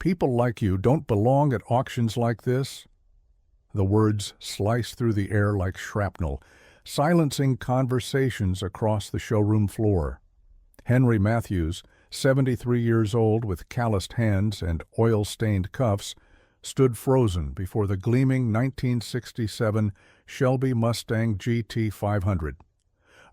People like you don't belong at auctions like this." The words sliced through the air like shrapnel, silencing conversations across the showroom floor. Henry Matthews, 73 years old with calloused hands and oil-stained cuffs, stood frozen before the gleaming 1967 Shelby Mustang GT500.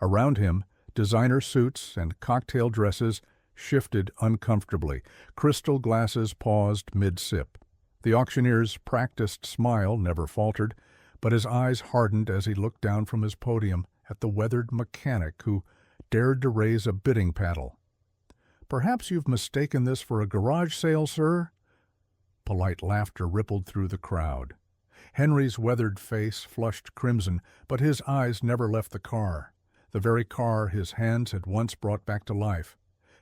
Around him, designer suits and cocktail dresses shifted uncomfortably. Crystal glasses paused mid-sip. The auctioneer's practiced smile never faltered, but his eyes hardened as he looked down from his podium at the weathered mechanic who dared to raise a bidding paddle. "Perhaps you've mistaken this for a garage sale, sir?" Polite laughter rippled through the crowd. Henry's weathered face flushed crimson, but his eyes never left the car, the very car his hands had once brought back to life.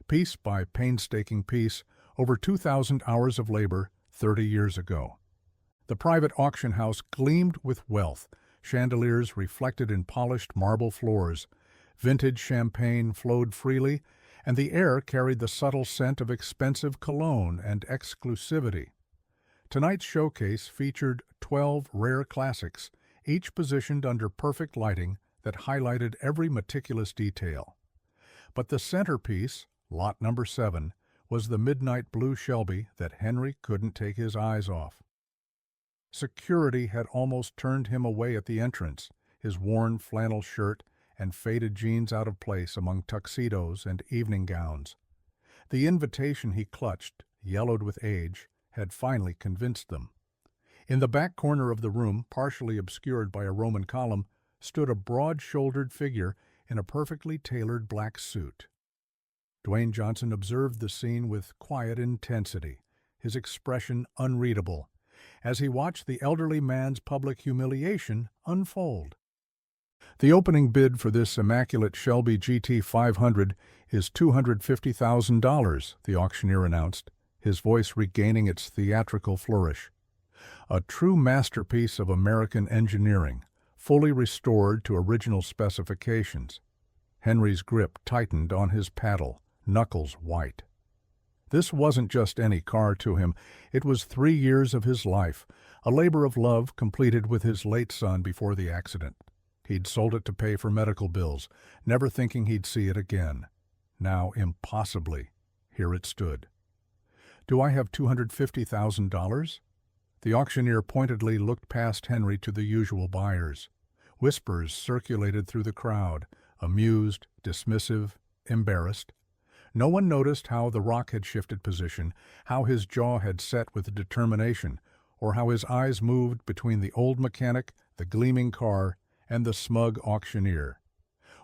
Piece by painstaking piece, over 2,000 hours of labor 30 years ago. The private auction house gleamed with wealth. Chandeliers reflected in polished marble floors. Vintage champagne flowed freely, and the air carried the subtle scent of expensive cologne and exclusivity. Tonight's showcase featured 12 rare classics, each positioned under perfect lighting that highlighted every meticulous detail. But the centerpiece, lot number 7, was the midnight blue Shelby that Henry couldn't take his eyes off. Security had almost turned him away at the entrance, his worn flannel shirt and faded jeans out of place among tuxedos and evening gowns. The invitation he clutched, yellowed with age, had finally convinced them. In the back corner of the room, partially obscured by a Roman column, stood a broad-shouldered figure in a perfectly tailored black suit. Dwayne Johnson observed the scene with quiet intensity, his expression unreadable, as he watched the elderly man's public humiliation unfold. "The opening bid for this immaculate Shelby GT500 is $250,000, the auctioneer announced, his voice regaining its theatrical flourish. A true masterpiece of American engineering, fully restored to original specifications. Henry's grip tightened on his paddle, knuckles white. This wasn't just any car to him. It was 3 years of his life, a labor of love completed with his late son before the accident. He'd sold it to pay for medical bills, never thinking he'd see it again. Now, impossibly, here it stood. "Do I have $250,000? The auctioneer pointedly looked past Henry to the usual buyers. Whispers circulated through the crowd, amused, dismissive, embarrassed. No one noticed how the rock had shifted position, how his jaw had set with determination, or how his eyes moved between the old mechanic, the gleaming car, and the smug auctioneer.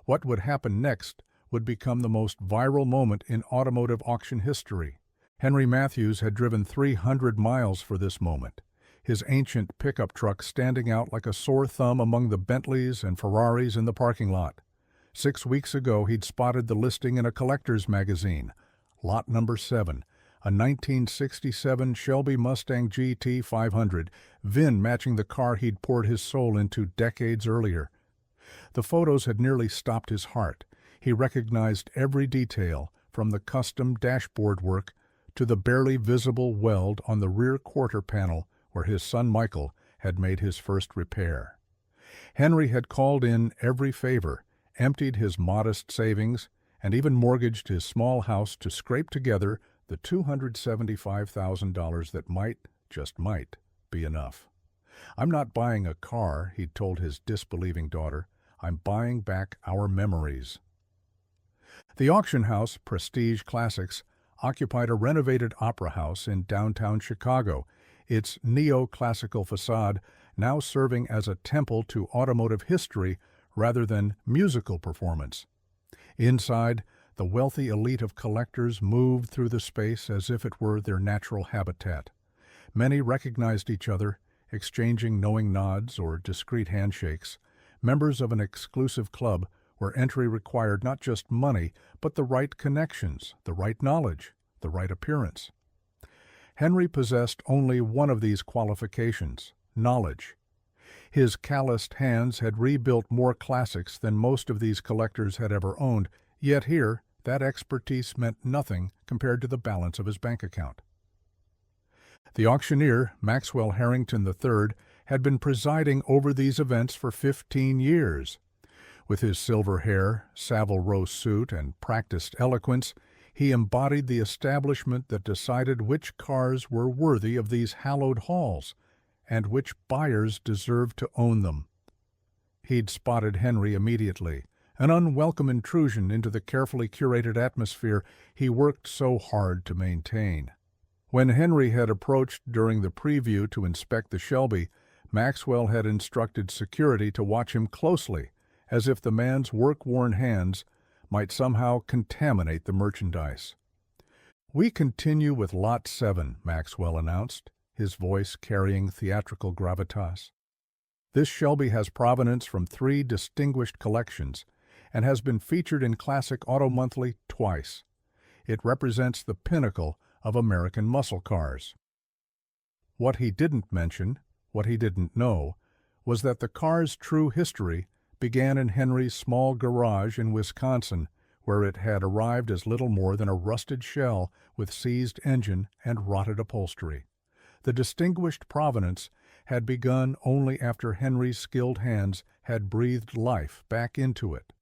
What would happen next would become the most viral moment in automotive auction history. Henry Matthews had driven 300 miles for this moment, his ancient pickup truck standing out like a sore thumb among the Bentleys and Ferraris in the parking lot. 6 weeks ago, he'd spotted the listing in a collector's magazine, lot number 7, a 1967 Shelby Mustang GT500, VIN matching the car he'd poured his soul into decades earlier. The photos had nearly stopped his heart. He recognized every detail, from the custom dashboard work to the barely visible weld on the rear quarter panel where his son Michael had made his first repair. Henry had called in every favor, emptied his modest savings, and even mortgaged his small house to scrape together the $275,000 that might, just might, be enough. "I'm not buying a car," he'd told his disbelieving daughter. "I'm buying back our memories." The auction house, Prestige Classics, occupied a renovated opera house in downtown Chicago, its neoclassical facade now serving as a temple to automotive history rather than musical performance. Inside, the wealthy elite of collectors moved through the space as if it were their natural habitat. Many recognized each other, exchanging knowing nods or discreet handshakes, members of an exclusive club where entry required not just money, but the right connections, the right knowledge, the right appearance. Henry possessed only one of these qualifications: knowledge. His calloused hands had rebuilt more classics than most of these collectors had ever owned, yet here, that expertise meant nothing compared to the balance of his bank account. The auctioneer, Maxwell Harrington III, had been presiding over these events for 15 years. With his silver hair, Savile Row suit, and practiced eloquence, he embodied the establishment that decided which cars were worthy of these hallowed halls, and which buyers deserved to own them. He'd spotted Henry immediately, an unwelcome intrusion into the carefully curated atmosphere he worked so hard to maintain. When Henry had approached during the preview to inspect the Shelby, Maxwell had instructed security to watch him closely, as if the man's work-worn hands might somehow contaminate the merchandise. "We continue with Lot 7, Maxwell announced, his voice carrying theatrical gravitas. "This Shelby has provenance from 3 distinguished collections and has been featured in Classic Auto Monthly twice. It represents the pinnacle of American muscle cars." What he didn't mention, what he didn't know, was that the car's true history began in Henry's small garage in Wisconsin, where it had arrived as little more than a rusted shell with seized engine and rotted upholstery. The distinguished provenance had begun only after Henry's skilled hands had breathed life back into it.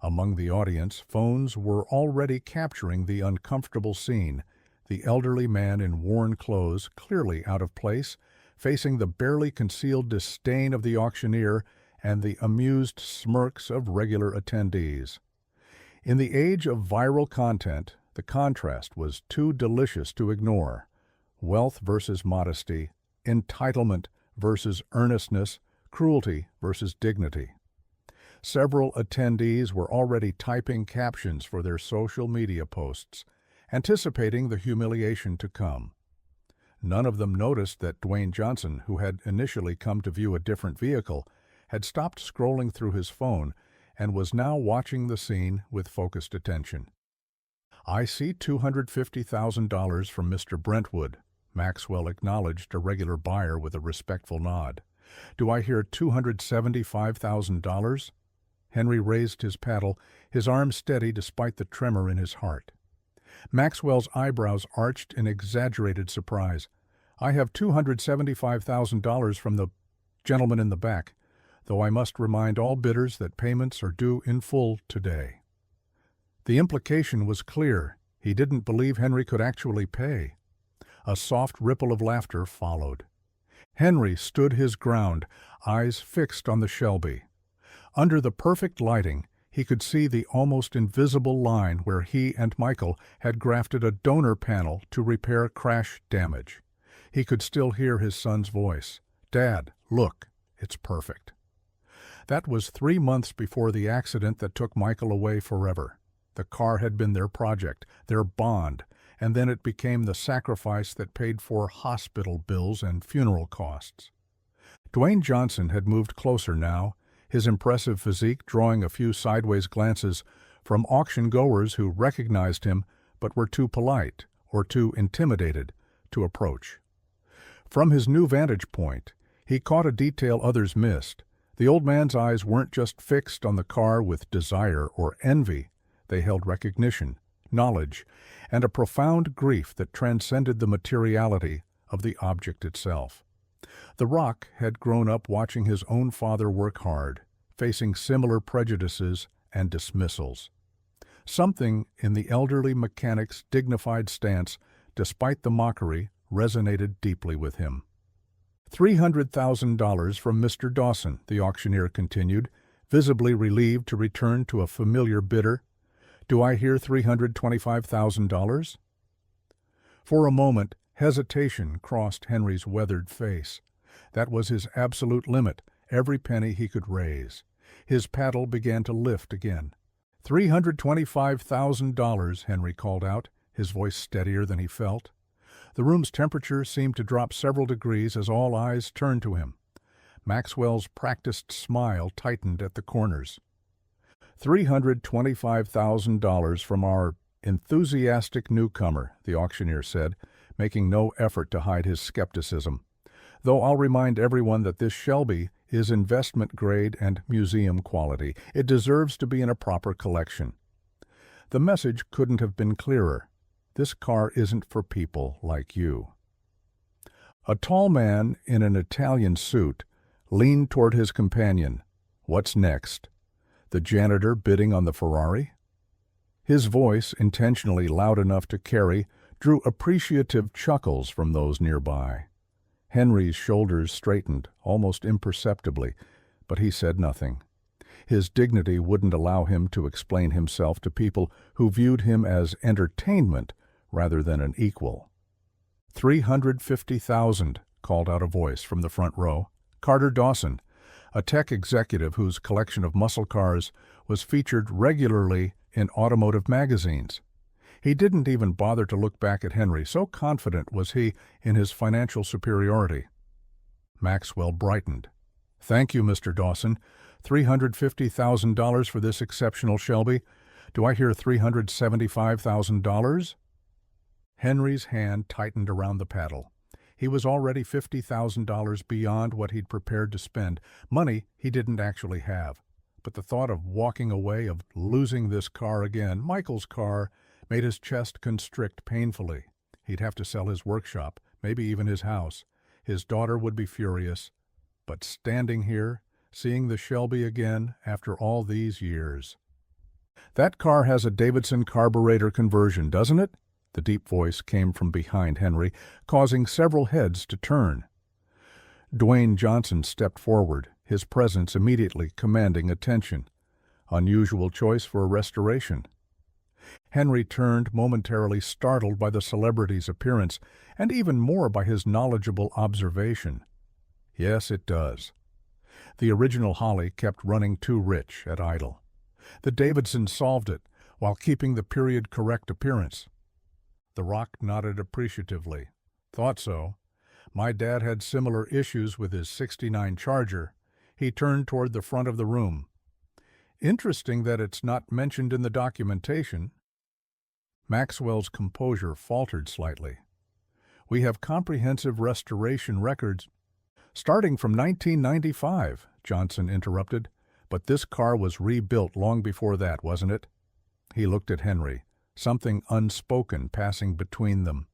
Among the audience, phones were already capturing the uncomfortable scene, the elderly man in worn clothes, clearly out of place, facing the barely concealed disdain of the auctioneer and the amused smirks of regular attendees. In the age of viral content, the contrast was too delicious to ignore. Wealth versus modesty, entitlement versus earnestness, cruelty versus dignity. Several attendees were already typing captions for their social media posts, anticipating the humiliation to come. None of them noticed that Dwayne Johnson, who had initially come to view a different vehicle, had stopped scrolling through his phone and was now watching the scene with focused attention. "I see $250,000 from Mr. Brentwood," Maxwell acknowledged a regular buyer with a respectful nod. "Do I hear $275,000? Henry raised his paddle, his arm steady despite the tremor in his heart. Maxwell's eyebrows arched in exaggerated surprise. "I have $275,000 from the gentleman in the back, though I must remind all bidders that payments are due in full today." The implication was clear. He didn't believe Henry could actually pay. A soft ripple of laughter followed. Henry stood his ground, eyes fixed on the Shelby. Under the perfect lighting, he could see the almost invisible line where he and Michael had grafted a donor panel to repair crash damage. He could still hear his son's voice. "Dad, look, it's perfect." That was 3 months before the accident that took Michael away forever. The car had been their project, their bond, and then it became the sacrifice that paid for hospital bills and funeral costs. Dwayne Johnson had moved closer now, his impressive physique drawing a few sideways glances from auction-goers who recognized him but were too polite or too intimidated to approach. From his new vantage point, he caught a detail others missed. The old man's eyes weren't just fixed on the car with desire or envy. They held recognition, knowledge, and a profound grief that transcended the materiality of the object itself. The Rock had grown up watching his own father work hard, facing similar prejudices and dismissals. Something in the elderly mechanic's dignified stance, despite the mockery, resonated deeply with him. $300,000 from Mr. Dawson, the auctioneer continued, visibly relieved to return to a familiar bidder. "Do I hear $325,000? For a moment, hesitation crossed Henry's weathered face. That was his absolute limit, every penny he could raise. His paddle began to lift again. $325,000, Henry called out, his voice steadier than he felt. The room's temperature seemed to drop several degrees as all eyes turned to him. Maxwell's practiced smile tightened at the corners. $325,000 from our enthusiastic newcomer, the auctioneer said, making no effort to hide his skepticism. Though I'll remind everyone that this Shelby is investment grade and museum quality. It deserves to be in a proper collection. The message couldn't have been clearer. This car isn't for people like you. A tall man in an Italian suit leaned toward his companion. What's next? The janitor bidding on the Ferrari? His voice, intentionally loud enough to carry, drew appreciative chuckles from those nearby. Henry's shoulders straightened, almost imperceptibly, but he said nothing. His dignity wouldn't allow him to explain himself to people who viewed him as entertainment rather than an equal. 350,000, called out a voice from the front row. Carter Dawson, a tech executive whose collection of muscle cars was featured regularly in automotive magazines. He didn't even bother to look back at Henry, so confident was he in his financial superiority. Maxwell brightened. Thank you, Mr. Dawson. $350,000 for this exceptional Shelby. Do I hear $375,000? Henry's hand tightened around the paddle. He was already $50,000 beyond what he'd prepared to spend, money he didn't actually have. But the thought of walking away, of losing this car again, Michael's car, made his chest constrict painfully. He'd have to sell his workshop, maybe even his house. His daughter would be furious. But standing here, seeing the Shelby again after all these years. That car has a Davidson carburetor conversion, doesn't it? The deep voice came from behind Henry, causing several heads to turn. Dwayne Johnson stepped forward, his presence immediately commanding attention. Unusual choice for a restoration. Henry turned, momentarily startled by the celebrity's appearance, and even more by his knowledgeable observation. Yes, it does. The original Holly kept running too rich at idle. The Davidson solved it, while keeping the period-correct appearance. The Rock nodded appreciatively. Thought so. My dad had similar issues with his '69 Charger. He turned toward the front of the room. Interesting that it's not mentioned in the documentation. Maxwell's composure faltered slightly. We have comprehensive restoration records starting from 1995, Johnson interrupted. But this car was rebuilt long before that, wasn't it? He looked at Henry, something unspoken passing between them.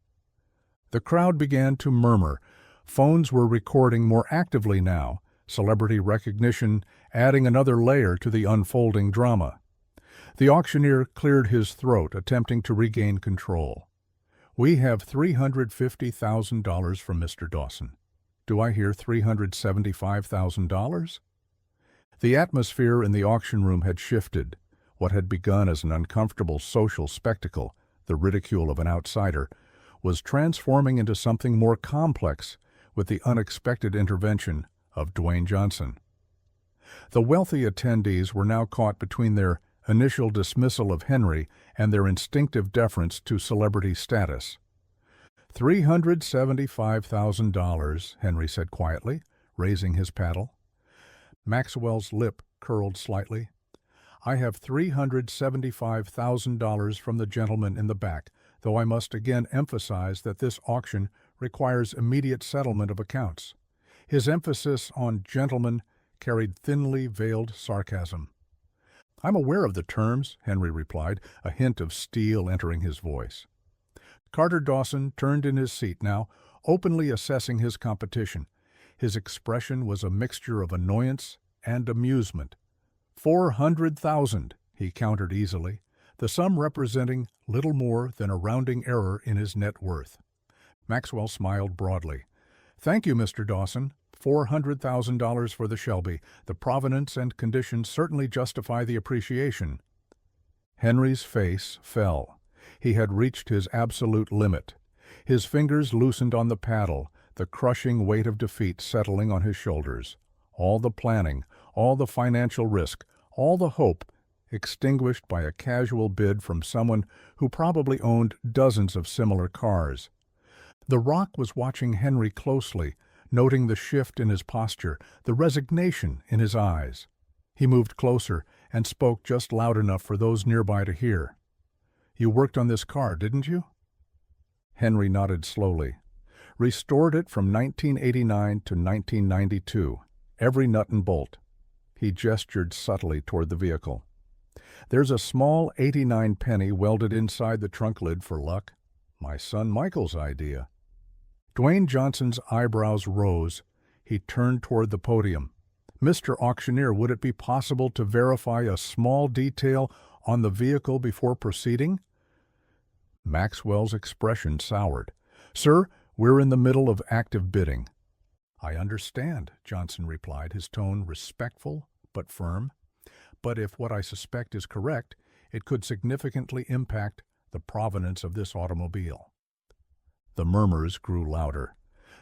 The crowd began to murmur. Phones were recording more actively now, celebrity recognition adding another layer to the unfolding drama. The auctioneer cleared his throat, attempting to regain control. We have $350,000 from Mr. Dawson. Do I hear $375,000? The atmosphere in the auction room had shifted. What had begun as an uncomfortable social spectacle, the ridicule of an outsider, was transforming into something more complex with the unexpected intervention of Dwayne Johnson. The wealthy attendees were now caught between their initial dismissal of Henry and their instinctive deference to celebrity status. $375,000, Henry said quietly, raising his paddle. Maxwell's lip curled slightly. I have $375,000 from the gentleman in the back, though I must again emphasize that this auction requires immediate settlement of accounts. His emphasis on gentleman carried thinly veiled sarcasm. I'm aware of the terms, Henry replied, a hint of steel entering his voice. Carter Dawson turned in his seat now, openly assessing his competition. His expression was a mixture of annoyance and amusement. 400,000, he countered easily, the sum representing little more than a rounding error in his net worth. Maxwell smiled broadly. Thank you, Mr. Dawson. $400,000 for the Shelby. The provenance and conditions certainly justify the appreciation. Henry's face fell. He had reached his absolute limit. His fingers loosened on the paddle, the crushing weight of defeat settling on his shoulders. All the planning, all the financial risk, all the hope, extinguished by a casual bid from someone who probably owned dozens of similar cars. The Rock was watching Henry closely, noting the shift in his posture, the resignation in his eyes. He moved closer and spoke just loud enough for those nearby to hear. You worked on this car, didn't you? Henry nodded slowly. Restored it from 1989 to 1992, every nut and bolt. He gestured subtly toward the vehicle. There's a small '89 penny welded inside the trunk lid for luck. My son Michael's idea. Dwayne Johnson's eyebrows rose. He turned toward the podium. "Mr. Auctioneer, would it be possible to verify a small detail on the vehicle before proceeding?" Maxwell's expression soured. "Sir, we're in the middle of active bidding." "I understand," Johnson replied, his tone respectful but firm. "But if what I suspect is correct, it could significantly impact the provenance of this automobile." The murmurs grew louder.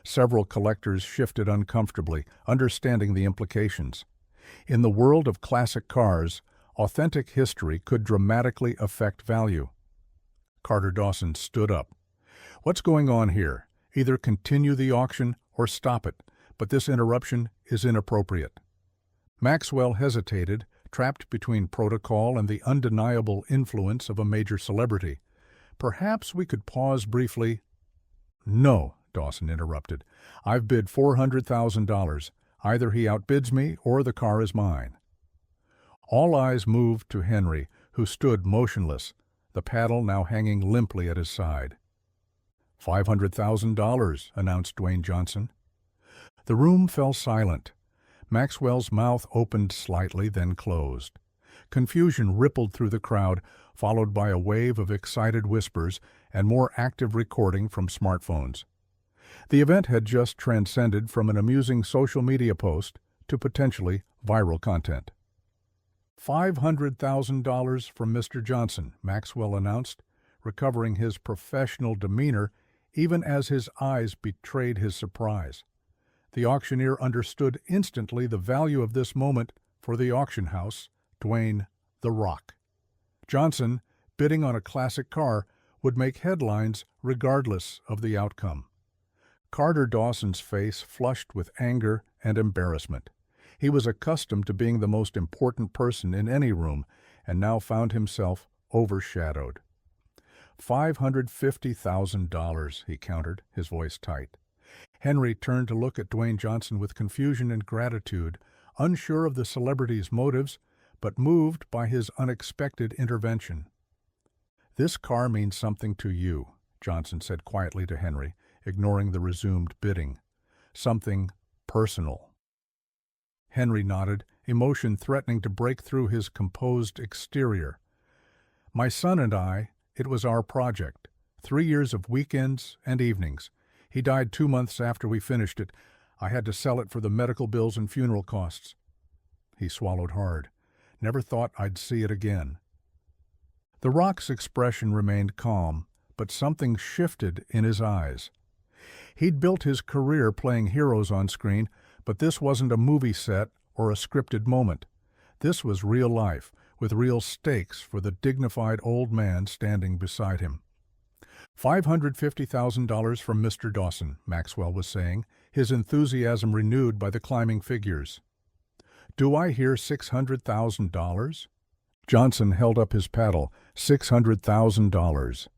Several collectors shifted uncomfortably, understanding the implications. In the world of classic cars, authentic history could dramatically affect value. Carter Dawson stood up. "What's going on here? Either continue the auction or stop it, but this interruption is inappropriate." Maxwell hesitated, trapped between protocol and the undeniable influence of a major celebrity. "Perhaps we could pause briefly." "No," Dawson interrupted. "I've bid $400,000. Either he outbids me or the car is mine." All eyes moved to Henry, who stood motionless, the paddle now hanging limply at his side. $500,000, announced Dwayne Johnson. The room fell silent. Maxwell's mouth opened slightly, then closed. Confusion rippled through the crowd, followed by a wave of excited whispers and more active recording from smartphones. The event had just transcended from an amusing social media post to potentially viral content. $500,000 from Mr. Johnson, Maxwell announced, recovering his professional demeanor even as his eyes betrayed his surprise. The auctioneer understood instantly the value of this moment for the auction house, Dwayne "The Rock" Johnson, bidding on a classic car, would make headlines regardless of the outcome. Carter Dawson's face flushed with anger and embarrassment. He was accustomed to being the most important person in any room, and now found himself overshadowed. $550,000, he countered, his voice tight. Henry turned to look at Dwayne Johnson with confusion and gratitude, unsure of the celebrity's motives, but moved by his unexpected intervention. "This car means something to you," Johnson said quietly to Henry, ignoring the resumed bidding. "Something personal." Henry nodded, emotion threatening to break through his composed exterior. "My son and I, it was our project. 3 years of weekends and evenings. He died 2 months after we finished it. I had to sell it for the medical bills and funeral costs." He swallowed hard. "Never thought I'd see it again." The Rock's expression remained calm, but something shifted in his eyes. He'd built his career playing heroes on screen, but this wasn't a movie set or a scripted moment. This was real life, with real stakes for the dignified old man standing beside him. $550,000 from Mr. Dawson, Maxwell was saying, his enthusiasm renewed by the climbing figures. "Do I hear $600,000? Johnson held up his paddle. $600,000.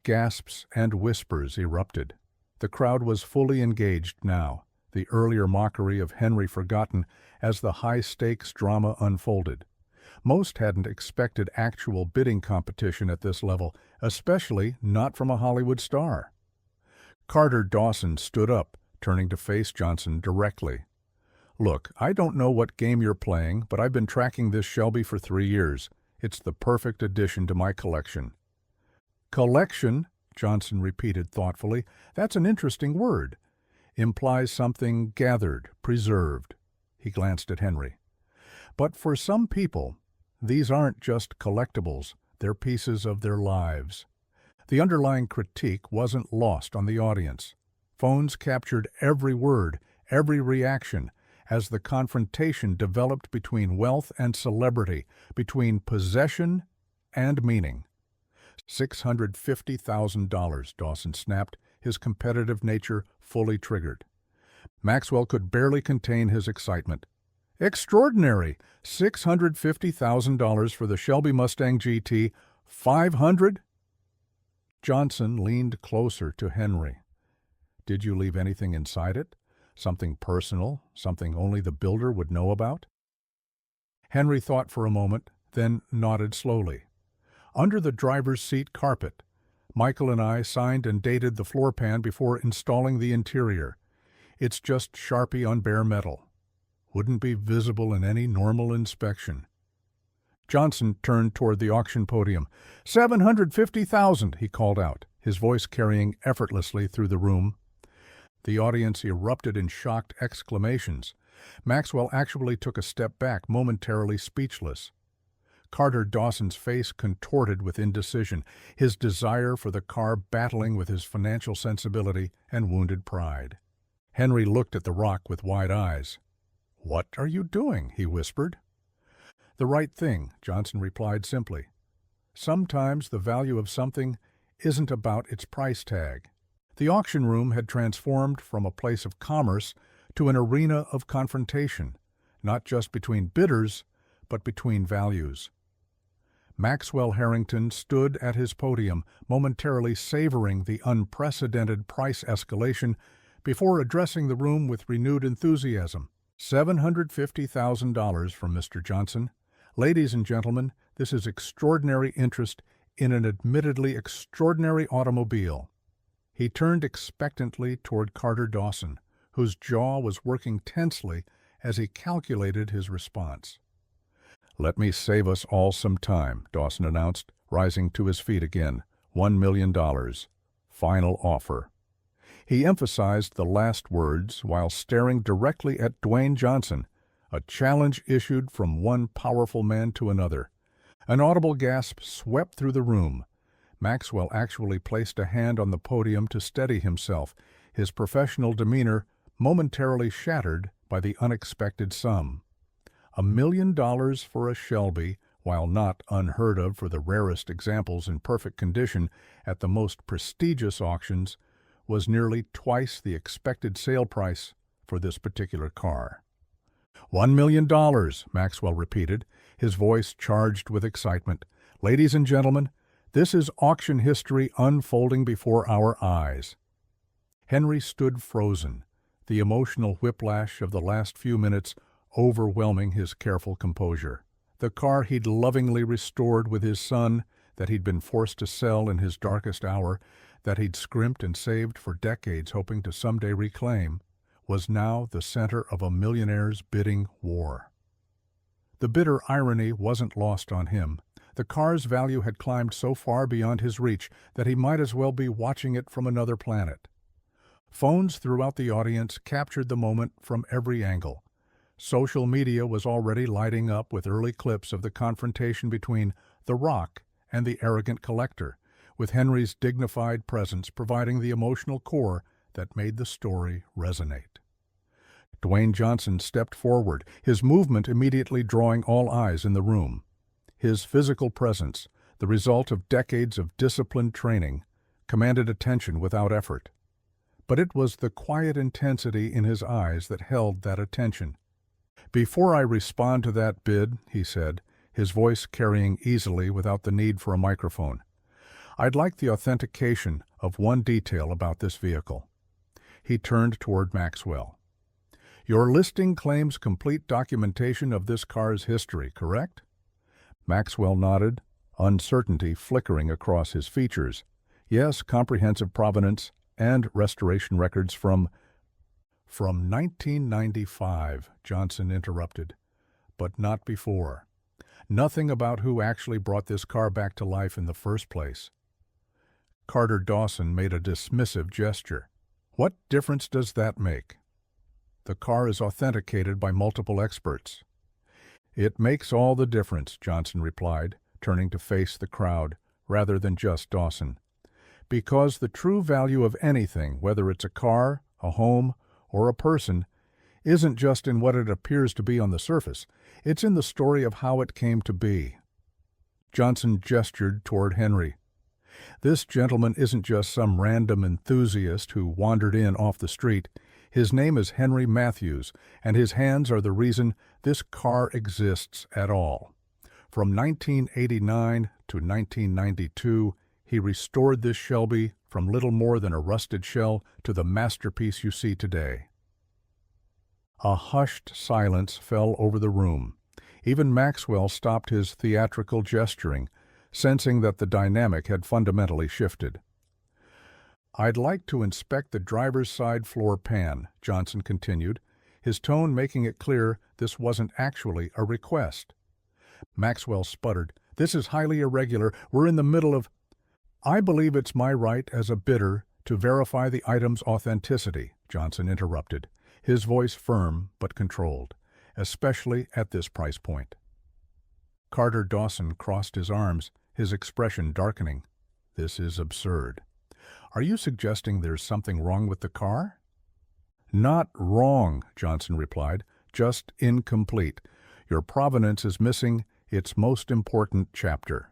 Gasps and whispers erupted. The crowd was fully engaged now, the earlier mockery of Henry forgotten as the high-stakes drama unfolded. Most hadn't expected actual bidding competition at this level, especially not from a Hollywood star. Carter Dawson stood up, turning to face Johnson directly. "Look, I don't know what game you're playing, but I've been tracking this Shelby for 3 years. It's the perfect addition to my collection." "Collection," Johnson repeated thoughtfully. "That's an interesting word. Implies something gathered, preserved." He glanced at Henry. "But for some people, these aren't just collectibles, they're pieces of their lives." The underlying critique wasn't lost on the audience. Phones captured every word, every reaction, as the confrontation developed between wealth and celebrity, between possession and meaning. $650,000, Dawson snapped, his competitive nature fully triggered. Maxwell could barely contain his excitement. "Extraordinary! $650,000 for the Shelby Mustang GT500? Johnson leaned closer to Henry. "Did you leave anything inside it? Something personal, something only the builder would know about?" Henry thought for a moment, then nodded slowly. "Under the driver's seat carpet, Michael and I signed and dated the floor pan before installing the interior. It's just Sharpie on bare metal. Wouldn't be visible in any normal inspection." Johnson turned toward the auction podium. "$750,000, he called out, his voice carrying effortlessly through the room. The audience erupted in shocked exclamations. Maxwell actually took a step back, momentarily speechless. Carter Dawson's face contorted with indecision, his desire for the car battling with his financial sensibility and wounded pride. Henry looked at the Rock with wide eyes. "What are you doing?" he whispered. "The right thing," Johnson replied simply. "Sometimes the value of something isn't about its price tag." The auction room had transformed from a place of commerce to an arena of confrontation, not just between bidders, but between values. Maxwell Harrington stood at his podium, momentarily savoring the unprecedented price escalation before addressing the room with renewed enthusiasm. $750,000 from Mr. Johnson. Ladies and gentlemen, this is extraordinary interest in an admittedly extraordinary automobile. He turned expectantly toward Carter Dawson, whose jaw was working tensely as he calculated his response. "Let me save us all some time," Dawson announced, rising to his feet again. $1 million. Final offer. He emphasized the last words while staring directly at Dwayne Johnson, a challenge issued from one powerful man to another. An audible gasp swept through the room. Maxwell actually placed a hand on the podium to steady himself, his professional demeanor momentarily shattered by the unexpected sum. $1 million for a Shelby, while not unheard of for the rarest examples in perfect condition at the most prestigious auctions, was nearly twice the expected sale price for this particular car. $1 million, Maxwell repeated, his voice charged with excitement. "Ladies and gentlemen, this is auction history unfolding before our eyes." Henry stood frozen, the emotional whiplash of the last few minutes overwhelming his careful composure. The car he'd lovingly restored with his son, that he'd been forced to sell in his darkest hour, that he'd scrimped and saved for decades hoping to someday reclaim, was now the center of a millionaire's bidding war. The bitter irony wasn't lost on him. The car's value had climbed so far beyond his reach that he might as well be watching it from another planet. Phones throughout the audience captured the moment from every angle. Social media was already lighting up with early clips of the confrontation between The Rock and the arrogant collector, with Henry's dignified presence providing the emotional core that made the story resonate. Dwayne Johnson stepped forward, his movement immediately drawing all eyes in the room. His physical presence, the result of decades of disciplined training, commanded attention without effort. But it was the quiet intensity in his eyes that held that attention. "Before I respond to that bid," he said, his voice carrying easily without the need for a microphone, "I'd like the authentication of one detail about this vehicle." He turned toward Maxwell. "Your listing claims complete documentation of this car's history, correct?" Maxwell nodded, uncertainty flickering across his features. "Yes, comprehensive provenance and restoration records from 1995, Johnson interrupted, "but not before. Nothing about who actually brought this car back to life in the first place." Carter Dawson made a dismissive gesture. "What difference does that make? The car is authenticated by multiple experts." "It makes all the difference," Johnson replied, turning to face the crowd rather than just Dawson. "Because the true value of anything, whether it's a car, a home, or a person, isn't just in what it appears to be on the surface. It's in the story of how it came to be." Johnson gestured toward Henry. "This gentleman isn't just some random enthusiast who wandered in off the street. His name is Henry Matthews, and his hands are the reason this car exists at all. From 1989 to 1992, he restored this Shelby from little more than a rusted shell to the masterpiece you see today." A hushed silence fell over the room. Even Maxwell stopped his theatrical gesturing, sensing that the dynamic had fundamentally shifted. "I'd like to inspect the driver's side floor pan," Johnson continued, his tone making it clear this wasn't actually a request. Maxwell sputtered, "This is highly irregular. We're in the middle of—" "I believe it's my right as a bidder to verify the item's authenticity," Johnson interrupted, his voice firm but controlled, especially at this price point. Carter Dawson crossed his arms, his expression darkening. "This is absurd. Are you suggesting there's something wrong with the car?" "Not wrong," Johnson replied, "just incomplete. Your provenance is missing its most important chapter."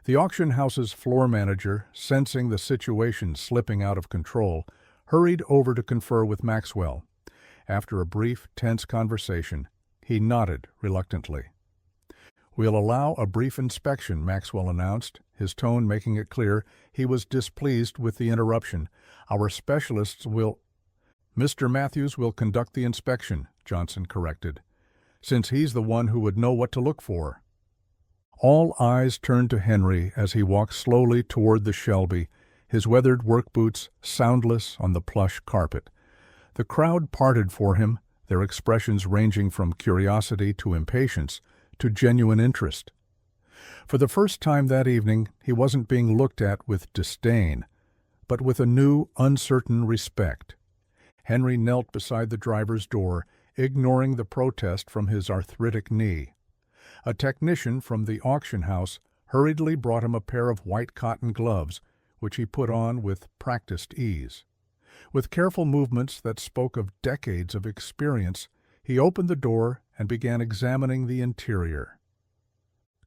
The auction house's floor manager, sensing the situation slipping out of control, hurried over to confer with Maxwell. After a brief, tense conversation, he nodded reluctantly. "We'll allow a brief inspection," Maxwell announced, his tone making it clear he was displeased with the interruption. "Our specialists will—" "Mr. Matthews will conduct the inspection," Johnson corrected, "since he's the one who would know what to look for." All eyes turned to Henry as he walked slowly toward the Shelby, his weathered work boots soundless on the plush carpet. The crowd parted for him, their expressions ranging from curiosity to impatience to genuine interest. For the first time that evening, he wasn't being looked at with disdain, but with a new, uncertain respect. Henry knelt beside the driver's door, ignoring the protest from his arthritic knee. A technician from the auction house hurriedly brought him a pair of white cotton gloves, which he put on with practiced ease. With careful movements that spoke of decades of experience, he opened the door and began examining the interior.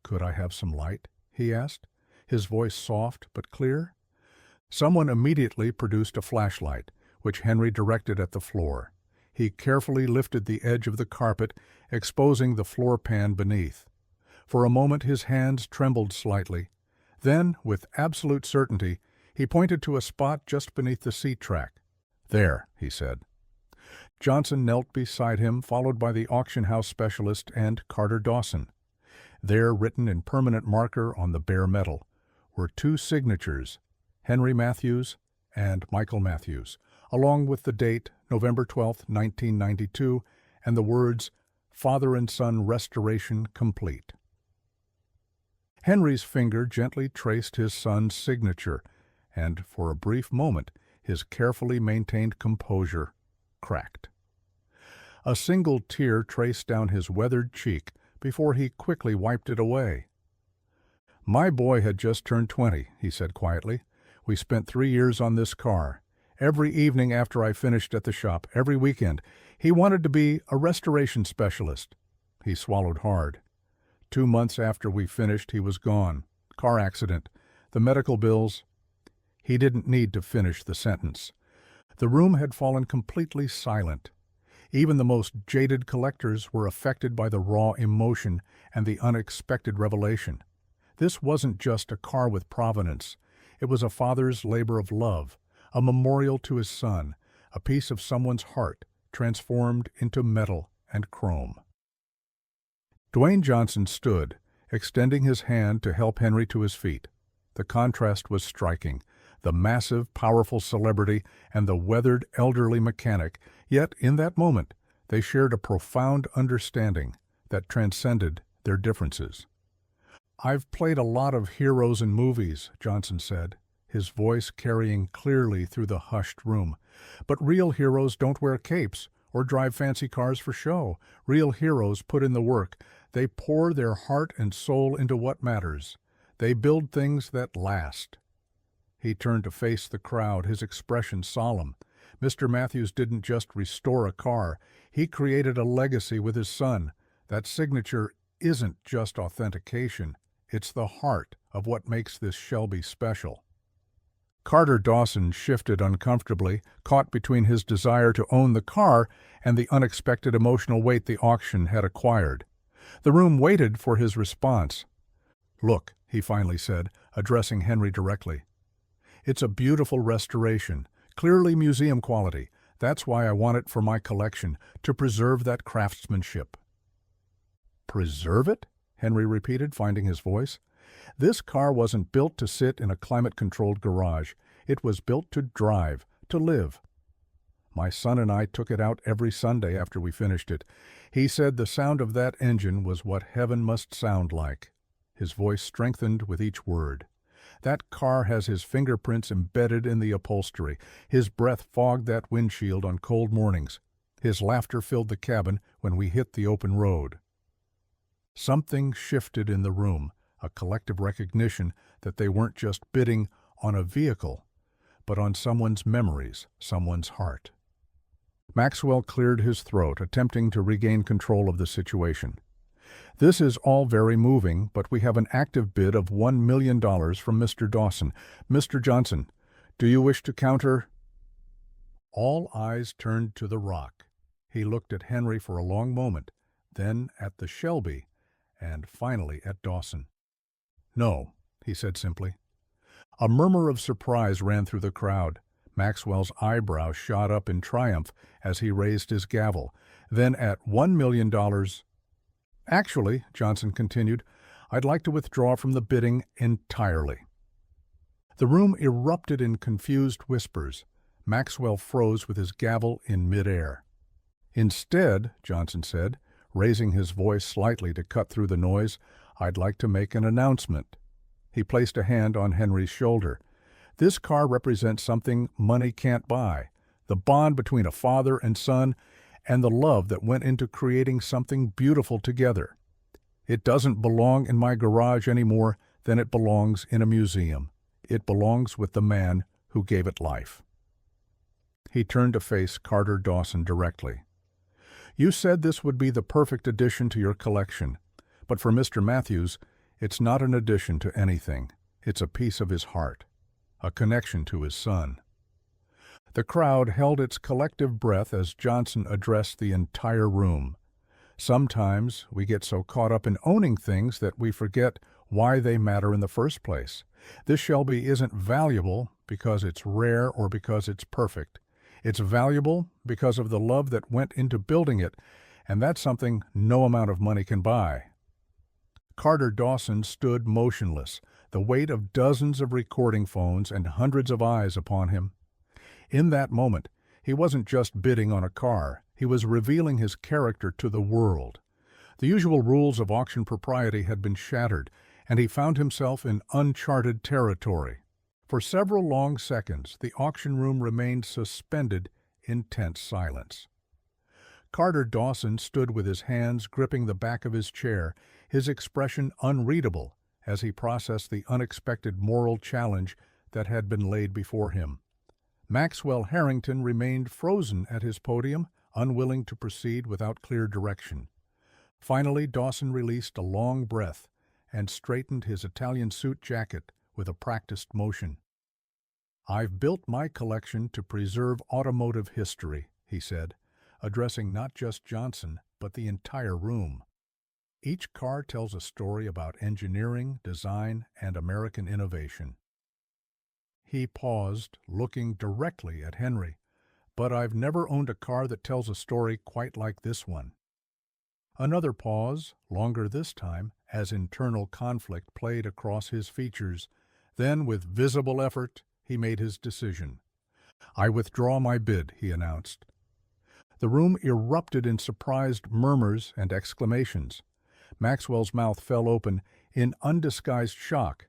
"Could I have some light?" he asked, his voice soft but clear. Someone immediately produced a flashlight, which Henry directed at the floor. He carefully lifted the edge of the carpet, exposing the floor pan beneath. For a moment his hands trembled slightly. Then, with absolute certainty, he pointed to a spot just beneath the seat track. "There," he said. Johnson knelt beside him, followed by the auction house specialist and Carter Dawson. There, written in permanent marker on the bare metal, were two signatures, Henry Matthews and Michael Matthews, along with the date, November 12, 1992, and the words, "Father and Son Restoration Complete." Henry's finger gently traced his son's signature, and for a brief moment his carefully maintained composure cracked. A single tear traced down his weathered cheek before he quickly wiped it away. "My boy had just turned 20, he said quietly. "We spent 3 years on this car. Every evening after I finished at the shop, every weekend, he wanted to be a restoration specialist." He swallowed hard. 2 months after we finished, he was gone. Car accident. The medical bills. He didn't need to finish the sentence. The room had fallen completely silent. Even the most jaded collectors were affected by the raw emotion and the unexpected revelation. This wasn't just a car with provenance. It was a father's labor of love, a memorial to his son, a piece of someone's heart transformed into metal and chrome. Dwayne Johnson stood, extending his hand to help Henry to his feet. The contrast was striking. The massive, powerful celebrity and the weathered, elderly mechanic, yet in that moment they shared a profound understanding that transcended their differences. "I've played a lot of heroes in movies," Johnson said, his voice carrying clearly through the hushed room. "But real heroes don't wear capes or drive fancy cars for show. Real heroes put in the work. They pour their heart and soul into what matters. They build things that last." He turned to face the crowd, his expression solemn. Mr. Matthews didn't just restore a car. He created a legacy with his son. That signature isn't just authentication. It's the heart of what makes this Shelby special. Carter Dawson shifted uncomfortably, caught between his desire to own the car and the unexpected emotional weight the auction had acquired. The room waited for his response. "Look," he finally said, addressing Henry directly. "It's a beautiful restoration, clearly museum quality. That's why I want it for my collection, to preserve that craftsmanship." "Preserve it?" Henry repeated, finding his voice. This car wasn't built to sit in a climate-controlled garage. It was built to drive, to live. My son and I took it out every Sunday after we finished it. He said the sound of that engine was what heaven must sound like. His voice strengthened with each word. That car has his fingerprints embedded in the upholstery. His breath fogged that windshield on cold mornings. His laughter filled the cabin when we hit the open road. Something shifted in the room, a collective recognition that they weren't just bidding on a vehicle, but on someone's memories, someone's heart. Maxwell cleared his throat, attempting to regain control of the situation. This is all very moving, but we have an active bid of $1 million from Mr. Dawson. Mr. Johnson, do you wish to counter? All eyes turned to the rock. He looked at Henry for a long moment, then at the Shelby, and finally at Dawson. No, he said simply. A murmur of surprise ran through the crowd. Maxwell's eyebrows shot up in triumph as he raised his gavel. Then at $1 million... Actually, Johnson continued, I'd like to withdraw from the bidding entirely. The room erupted in confused whispers. Maxwell froze with his gavel in midair. Instead, Johnson said, raising his voice slightly to cut through the noise, I'd like to make an announcement. He placed a hand on Henry's shoulder. This car represents something money can't buy, the bond between a father and son, and the love that went into creating something beautiful together. It doesn't belong in my garage any more than it belongs in a museum. It belongs with the man who gave it life. He turned to face Carter Dawson directly. You said this would be the perfect addition to your collection, but for Mr. Matthews, it's not an addition to anything. It's a piece of his heart, a connection to his son. The crowd held its collective breath as Johnson addressed the entire room. Sometimes we get so caught up in owning things that we forget why they matter in the first place. This Shelby isn't valuable because it's rare or because it's perfect. It's valuable because of the love that went into building it, and that's something no amount of money can buy. Carter Dawson stood motionless, the weight of dozens of recording phones and hundreds of eyes upon him. In that moment, he wasn't just bidding on a car, he was revealing his character to the world. The usual rules of auction propriety had been shattered, and he found himself in uncharted territory. For several long seconds, the auction room remained suspended in tense silence. Carter Dawson stood with his hands gripping the back of his chair, his expression unreadable as he processed the unexpected moral challenge that had been laid before him. Maxwell Harrington remained frozen at his podium, unwilling to proceed without clear direction. Finally, Dawson released a long breath and straightened his Italian suit jacket with a practiced motion. I've built my collection to preserve automotive history, he said, addressing not just Johnson, but the entire room. Each car tells a story about engineering, design, and American innovation. He paused, looking directly at Henry. But I've never owned a car that tells a story quite like this one. Another pause, longer this time, as internal conflict played across his features. Then, with visible effort, he made his decision. I withdraw my bid, he announced. The room erupted in surprised murmurs and exclamations. Maxwell's mouth fell open in undisguised shock.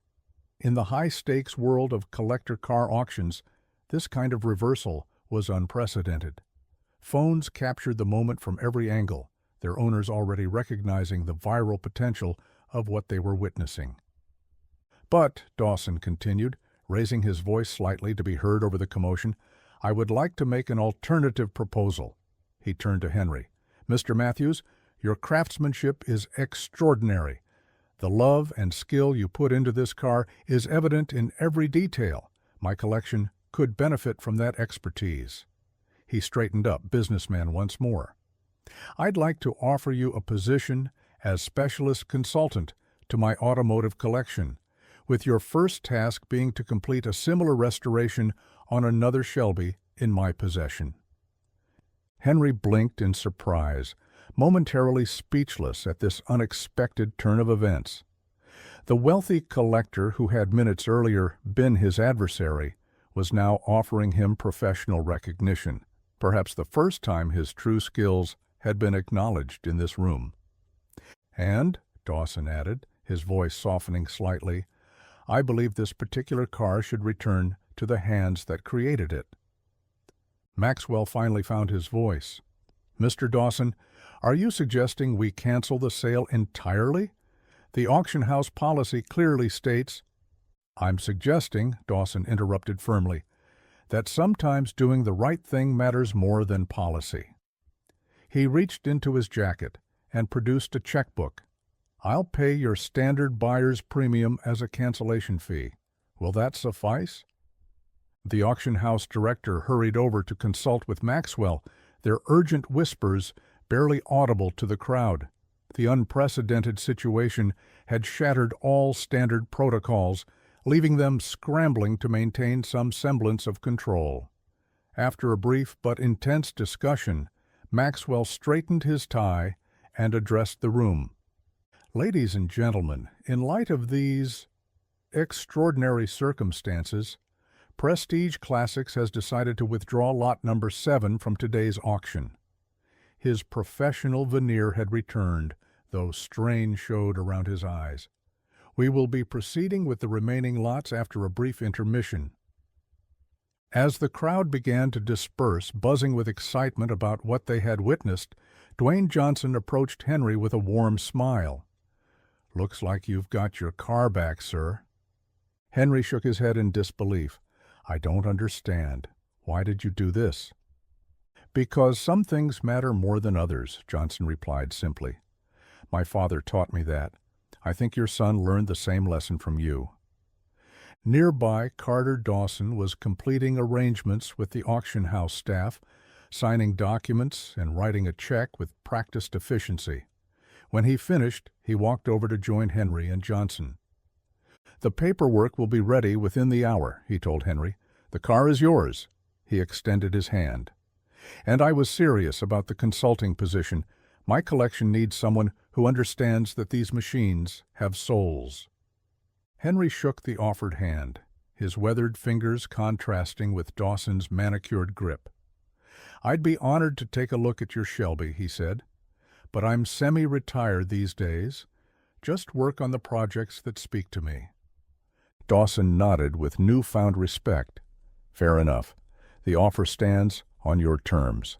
In the high-stakes world of collector car auctions, this kind of reversal was unprecedented. Phones captured the moment from every angle, their owners already recognizing the viral potential of what they were witnessing. But, Dawson continued, raising his voice slightly to be heard over the commotion, I would like to make an alternative proposal. He turned to Henry. Mr. Matthews, your craftsmanship is extraordinary. The love and skill you put into this car is evident in every detail. My collection could benefit from that expertise. He straightened up, businessman once more. I'd like to offer you a position as specialist consultant to my automotive collection, with your first task being to complete a similar restoration on another Shelby in my possession. Henry blinked in surprise, momentarily speechless at this unexpected turn of events. The wealthy collector who had minutes earlier been his adversary was now offering him professional recognition, perhaps the first time his true skills had been acknowledged in this room. "And," Dawson added, his voice softening slightly, "I believe this particular car should return to the hands that created it." Maxwell finally found his voice. "Mr. Dawson, are you suggesting we cancel the sale entirely? The auction house policy clearly states—" "I'm suggesting," Dawson interrupted firmly, "that sometimes doing the right thing matters more than policy." He reached into his jacket and produced a checkbook. "I'll pay your standard buyer's premium as a cancellation fee. Will that suffice?" The auction house director hurried over to consult with Maxwell, their urgent whispers barely audible to the crowd. The unprecedented situation had shattered all standard protocols, leaving them scrambling to maintain some semblance of control. After a brief but intense discussion, Maxwell straightened his tie and addressed the room. "Ladies and gentlemen, in light of these extraordinary circumstances, Prestige Classics has decided to withdraw lot number 7 from today's auction." His professional veneer had returned, though strain showed around his eyes. "We will be proceeding with the remaining lots after a brief intermission." As the crowd began to disperse, buzzing with excitement about what they had witnessed, Dwayne Johnson approached Henry with a warm smile. "Looks like you've got your car back, sir." Henry shook his head in disbelief. "I don't understand. Why did you do this?" "Because some things matter more than others," Johnson replied simply. "My father taught me that. I think your son learned the same lesson from you." Nearby, Carter Dawson was completing arrangements with the auction house staff, signing documents and writing a check with practiced efficiency. When he finished, he walked over to join Henry and Johnson. "The paperwork will be ready within the hour," he told Henry. "The car is yours." He extended his hand. "And I was serious about the consulting position. My collection needs someone who understands that these machines have souls." Henry shook the offered hand, his weathered fingers contrasting with Dawson's manicured grip. "I'd be honored to take a look at your Shelby," he said, "but I'm semi-retired these days. Just work on the projects that speak to me." Dawson nodded with newfound respect. "Fair enough. The offer stands on your terms."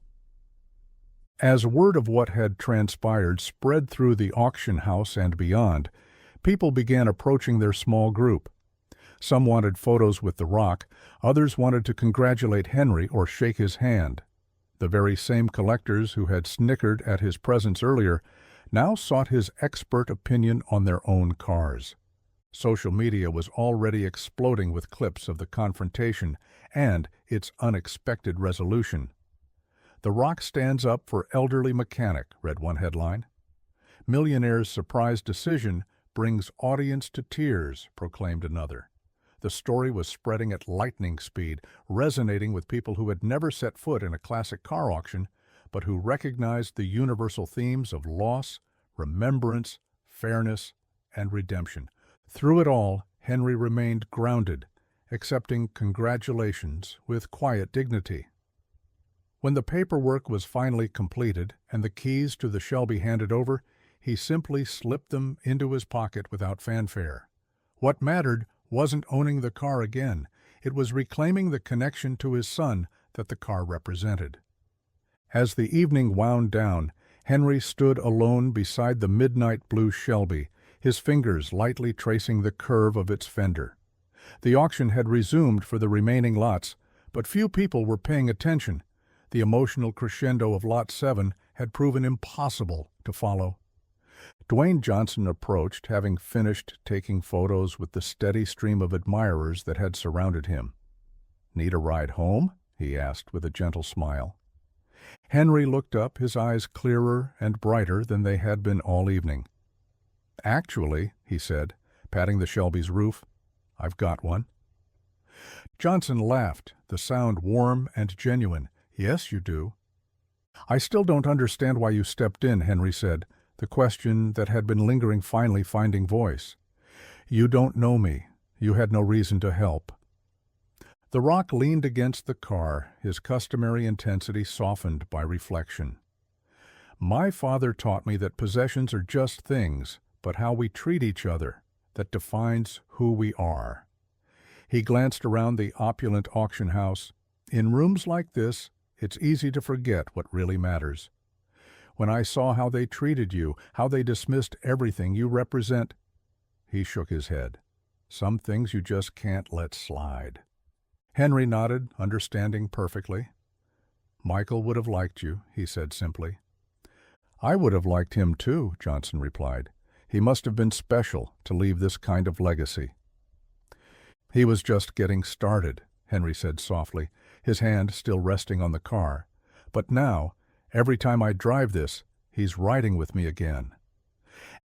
As word of what had transpired spread through the auction house and beyond, people began approaching their small group. Some wanted photos with The Rock, others wanted to congratulate Henry or shake his hand. The very same collectors who had snickered at his presence earlier now sought his expert opinion on their own cars. Social media was already exploding with clips of the confrontation and its unexpected resolution. "The Rock stands up for elderly mechanic," read one headline. "Millionaire's surprise decision brings audience to tears," proclaimed another. The story was spreading at lightning speed, resonating with people who had never set foot in a classic car auction, but who recognized the universal themes of loss, remembrance, fairness, and redemption. Through it all, Henry remained grounded, accepting congratulations with quiet dignity. When the paperwork was finally completed and the keys to the Shelby handed over, he simply slipped them into his pocket without fanfare. What mattered wasn't owning the car again. It was reclaiming the connection to his son that the car represented. As the evening wound down, Henry stood alone beside the midnight blue Shelby, his fingers lightly tracing the curve of its fender. The auction had resumed for the remaining lots, but few people were paying attention. The emotional crescendo of Lot 7 had proven impossible to follow. Dwayne Johnson approached, having finished taking photos with the steady stream of admirers that had surrounded him. "Need a ride home?" he asked with a gentle smile. Henry looked up, his eyes clearer and brighter than they had been all evening. "Actually," he said, patting the Shelby's roof, "I've got one." Johnson laughed, the sound warm and genuine. "Yes, you do." "I still don't understand why you stepped in," Henry said, the question that had been lingering finally finding voice. You don't know me. You had no reason to help. The Rock leaned against the car, his customary intensity softened by reflection. My father taught me that possessions are just things, but how we treat each other, that defines who we are. He glanced around the opulent auction house. In rooms like this, it's easy to forget what really matters. When I saw how they treated you, how they dismissed everything you represent, he shook his head. Some things you just can't let slide. Henry nodded, understanding perfectly. Michael would have liked you, he said simply. I would have liked him too, Johnson replied. He must have been special to leave this kind of legacy. He was just getting started, Henry said softly, his hand still resting on the car. But now, every time I drive this, he's riding with me again.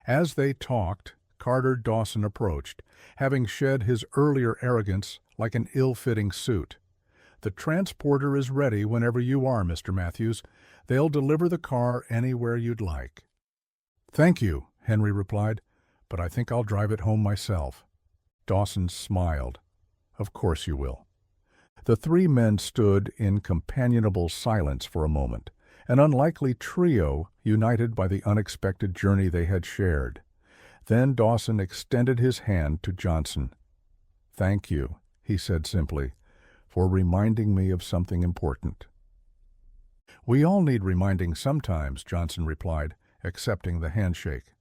As they talked, Carter Dawson approached, having shed his earlier arrogance like an ill-fitting suit. The transporter is ready whenever you are, Mr. Matthews. They'll deliver the car anywhere you'd like. Thank you, Henry replied, but I think I'll drive it home myself. Dawson smiled. Of course you will. The three men stood in companionable silence for a moment, an unlikely trio united by the unexpected journey they had shared. Then Dawson extended his hand to Johnson. Thank you, he said simply, for reminding me of something important. We all need reminding sometimes, Johnson replied, accepting the handshake.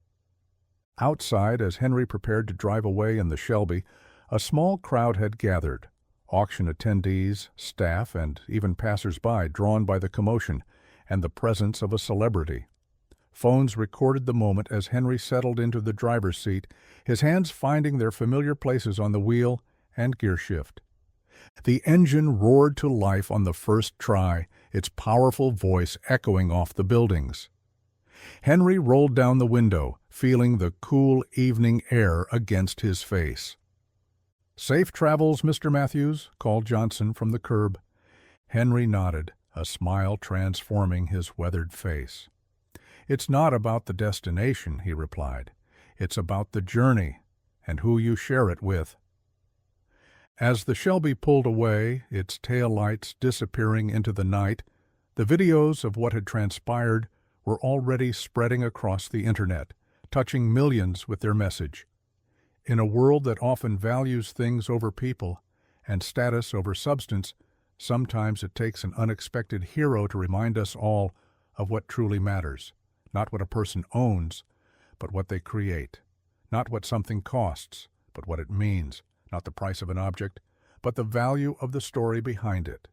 Outside, as Henry prepared to drive away in the Shelby, a small crowd had gathered, auction attendees, staff, and even passers-by drawn by the commotion and the presence of a celebrity. Phones recorded the moment as Henry settled into the driver's seat, his hands finding their familiar places on the wheel and gear shift. The engine roared to life on the first try, its powerful voice echoing off the buildings. Henry rolled down the window, feeling the cool evening air against his face. "Safe travels, Mr. Matthews," called Johnson from the curb. Henry nodded, a smile transforming his weathered face. "It's not about the destination," he replied. "It's about the journey and who you share it with." As the Shelby pulled away, its taillights disappearing into the night, the videos of what had transpired were already spreading across the internet, touching millions with their message. In a world that often values things over people and status over substance, sometimes it takes an unexpected hero to remind us all of what truly matters. Not what a person owns, but what they create. Not what something costs, but what it means. Not the price of an object, but the value of the story behind it.